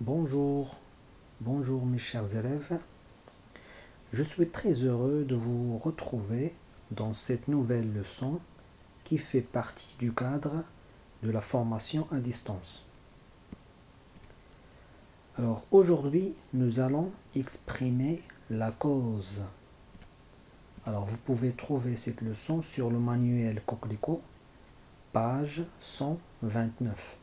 Bonjour, bonjour mes chers élèves. Je suis très heureux de vous retrouver dans cette nouvelle leçon qui fait partie du cadre de la formation à distance. Alors aujourd'hui, nous allons exprimer la cause. Alors vous pouvez trouver cette leçon sur le manuel Coquelicot, page 129.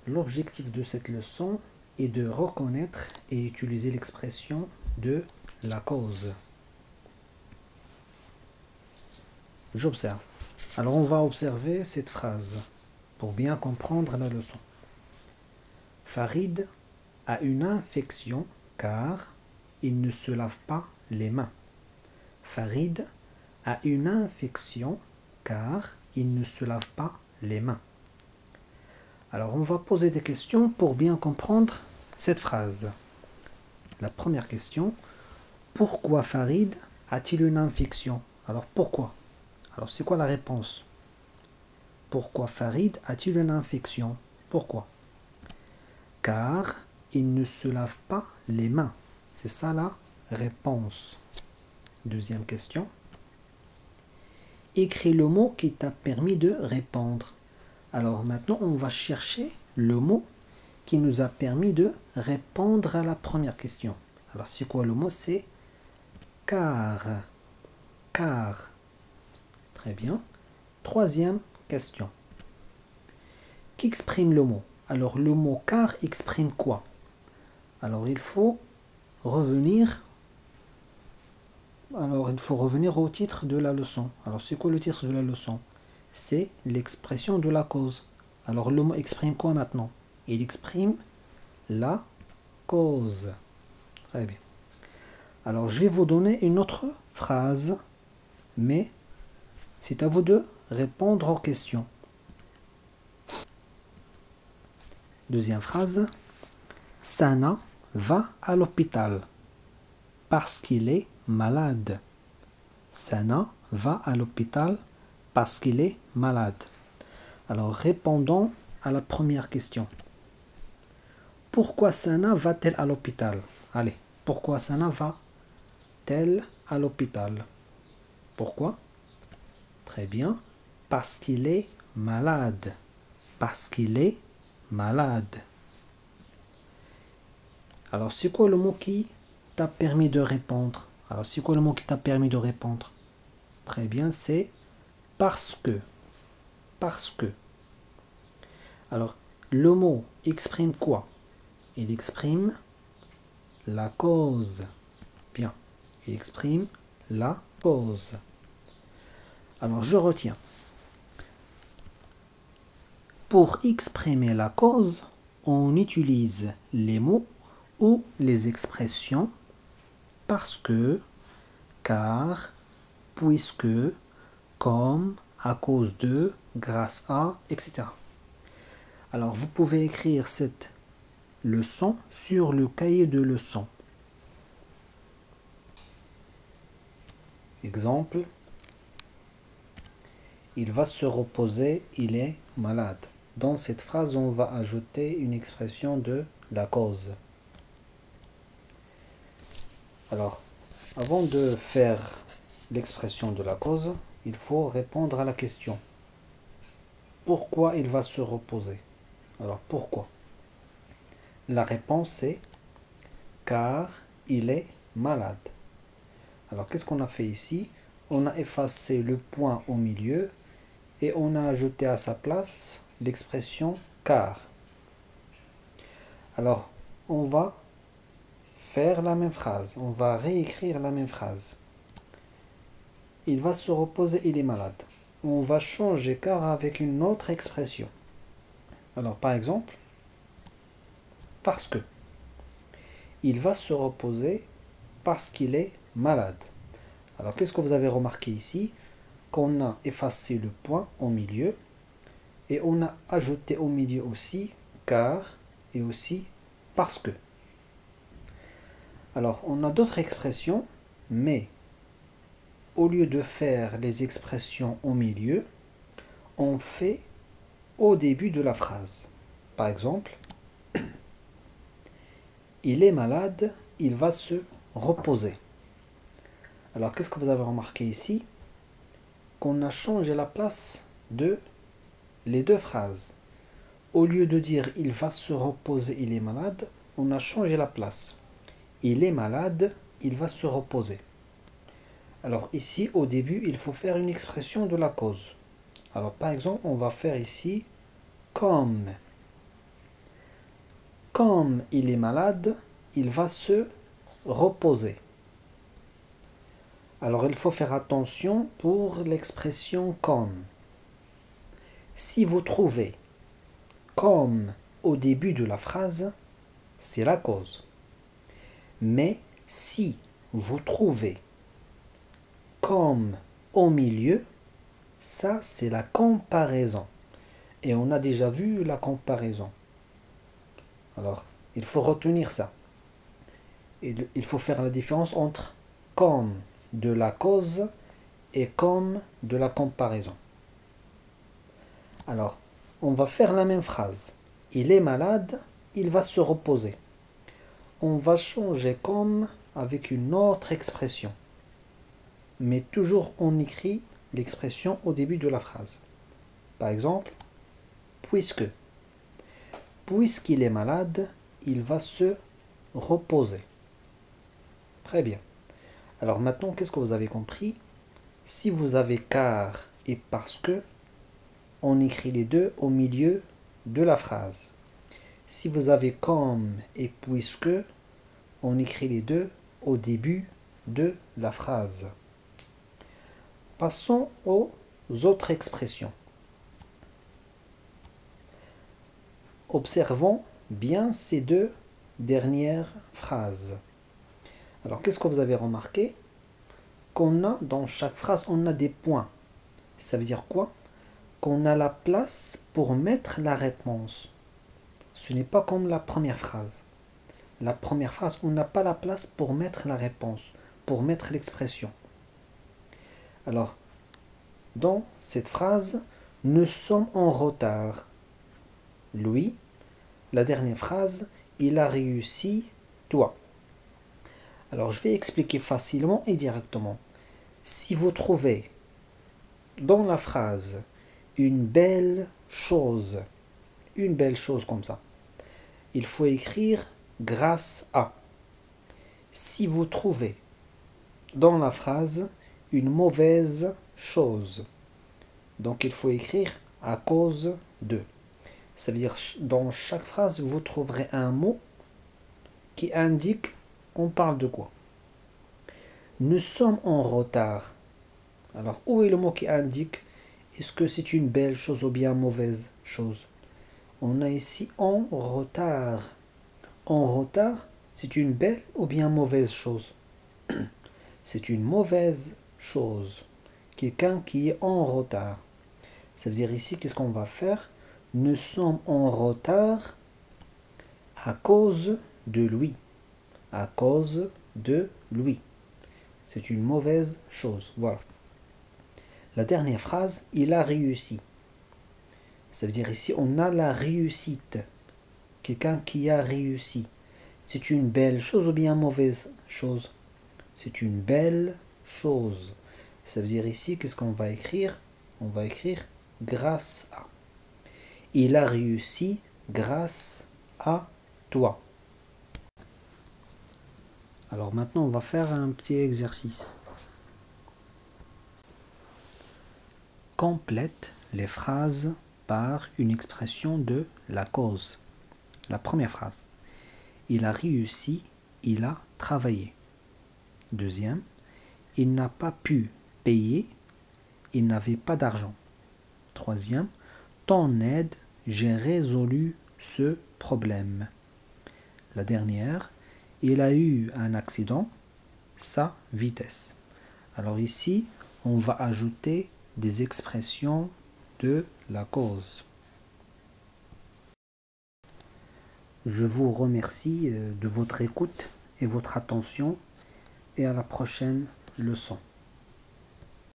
L'objectif de cette leçon est de reconnaître et utiliser l'expression de la cause. J'observe. Alors on va observer cette phrase pour bien comprendre la leçon. Farid a une infection car il ne se lave pas les mains. Farid a une infection car il ne se lave pas les mains. Alors on va poser des questions pour bien comprendre cette phrase. La première question, pourquoi Farid a-t-il une infection? Alors pourquoi? Alors c'est quoi la réponse? Pourquoi Farid a-t-il une infection? Pourquoi? Car il ne se lave pas les mains. C'est ça la réponse. Deuxième question. Écris le mot qui t'a permis de répondre. Alors maintenant, on va chercher le mot qui nous a permis de répondre à la première question. Alors c'est quoi le mot? C'est car. Car. Très bien. Troisième question. Qui exprime le mot? Alors le mot car exprime quoi? Alors il faut revenir au titre de la leçon. Alors c'est quoi le titre de la leçon? C'est l'expression de la cause. Alors le mot exprime quoi maintenant? Il exprime la cause. Très bien. Alors je vais vous donner une autre phrase, mais c'est à vous de répondre aux questions. Deuxième phrase. Sana va à l'hôpital parce qu'il est malade. Sana va à l'hôpital parce qu'il est malade. Alors répondons à la première question. Pourquoi Sana va-t-elle à l'hôpital? Allez, pourquoi Sana va-t-elle à l'hôpital? Pourquoi? Très bien. Parce qu'il est malade. Parce qu'il est malade. Alors c'est quoi le mot qui t'a permis de répondre? Alors c'est quoi le mot qui t'a permis de répondre? Très bien, c'est parce que. Parce que. Alors, le mot exprime quoi? Il exprime la cause. Bien, il exprime la cause. Alors, je retiens. Pour exprimer la cause, on utilise les mots ou les expressions parce que, car, puisque, comme, à cause de, grâce à, etc. Alors, vous pouvez écrire cette leçon sur le cahier de leçons. Exemple. Il va se reposer, il est malade. Dans cette phrase, on va ajouter une expression de la cause. Alors, avant de faire l'expression de la cause, il faut répondre à la question. Pourquoi il va se reposer? Alors, pourquoi? La réponse est car il est malade. Alors, qu'est-ce qu'on a fait ici? On a effacé le point au milieu et on a ajouté à sa place l'expression car. Alors, on va faire la même phrase. On va réécrire la même phrase. Il va se reposer, il est malade. On va changer car avec une autre expression. Alors, par exemple, parce que. Il va se reposer parce qu'il est malade. Alors, qu'est-ce que vous avez remarqué ici? Qu'on a effacé le point au milieu et on a ajouté au milieu aussi car et aussi parce que. Alors, on a d'autres expressions, mais au lieu de faire les expressions au milieu, on fait au début de la phrase. Par exemple, il est malade, il va se reposer. Alors, qu'est-ce que vous avez remarqué ici? Qu'on a changé la place de les deux phrases. Au lieu de dire il va se reposer, il est malade, on a changé la place. Il est malade, il va se reposer. Alors ici, au début, il faut faire une expression de la cause. Alors par exemple, on va faire ici comme. Comme il est malade, il va se reposer. Alors il faut faire attention pour l'expression comme. Si vous trouvez comme au début de la phrase, c'est la cause. Mais si vous trouvez comme au milieu, ça c'est la comparaison. Et on a déjà vu la comparaison. Alors, il faut retenir ça. Il faut faire la différence entre comme de la cause et comme de la comparaison. Alors, on va faire la même phrase. Il est malade, il va se reposer. On va changer comme avec une autre expression. Mais toujours on écrit l'expression au début de la phrase. Par exemple, puisque. Puisqu'il est malade, il va se reposer. Très bien. Alors maintenant, qu'est-ce que vous avez compris? Si vous avez car et parce que, on écrit les deux au milieu de la phrase. Si vous avez comme et puisque, on écrit les deux au début de la phrase. Passons aux autres expressions. Observons bien ces deux dernières phrases. Alors, qu'est-ce que vous avez remarqué? Qu'on a dans chaque phrase, on a des points. Ça veut dire quoi? Qu'on a la place pour mettre la réponse. Ce n'est pas comme la première phrase. La première phrase, on n'a pas la place pour mettre la réponse, pour mettre l'expression. Alors, dans cette phrase, nous sommes en retard. Lui, la dernière phrase, il a réussi, toi. Alors, je vais expliquer facilement et directement. Si vous trouvez dans la phrase une belle chose comme ça, il faut écrire grâce à. Si vous trouvez dans la phrase une mauvaise chose, donc il faut écrire à cause de. Ça veut dire dans chaque phrase, vous trouverez un mot qui indique on parle de quoi. Nous sommes en retard. Alors, où est le mot qui indique est-ce que c'est une belle chose ou bien mauvaise chose? On a ici en retard. En retard, c'est une belle ou bien mauvaise chose? C'est une mauvaise chose. Quelqu'un qui est en retard. Ça veut dire ici, qu'est-ce qu'on va faire? Nous sommes en retard à cause de lui. À cause de lui. C'est une mauvaise chose. Voilà. La dernière phrase, il a réussi. Ça veut dire ici, on a la réussite. Quelqu'un qui a réussi. C'est une belle chose ou bien mauvaise chose? C'est une belle chose. Ça veut dire ici, qu'est-ce qu'on va écrire? On va écrire grâce à. Il a réussi grâce à toi. Alors maintenant, on va faire un petit exercice. Complète les phrases par une expression de la cause. La première phrase. Il a réussi, il a travaillé. Deuxième. Il n'a pas pu payer, il n'avait pas d'argent. Troisième. Ton aide, j'ai résolu ce problème. La dernière. Il a eu un accident, sa vitesse. Alors ici, on va ajouter des expressions de la cause. Je vous remercie de votre écoute et votre attention et à la prochaine leçon.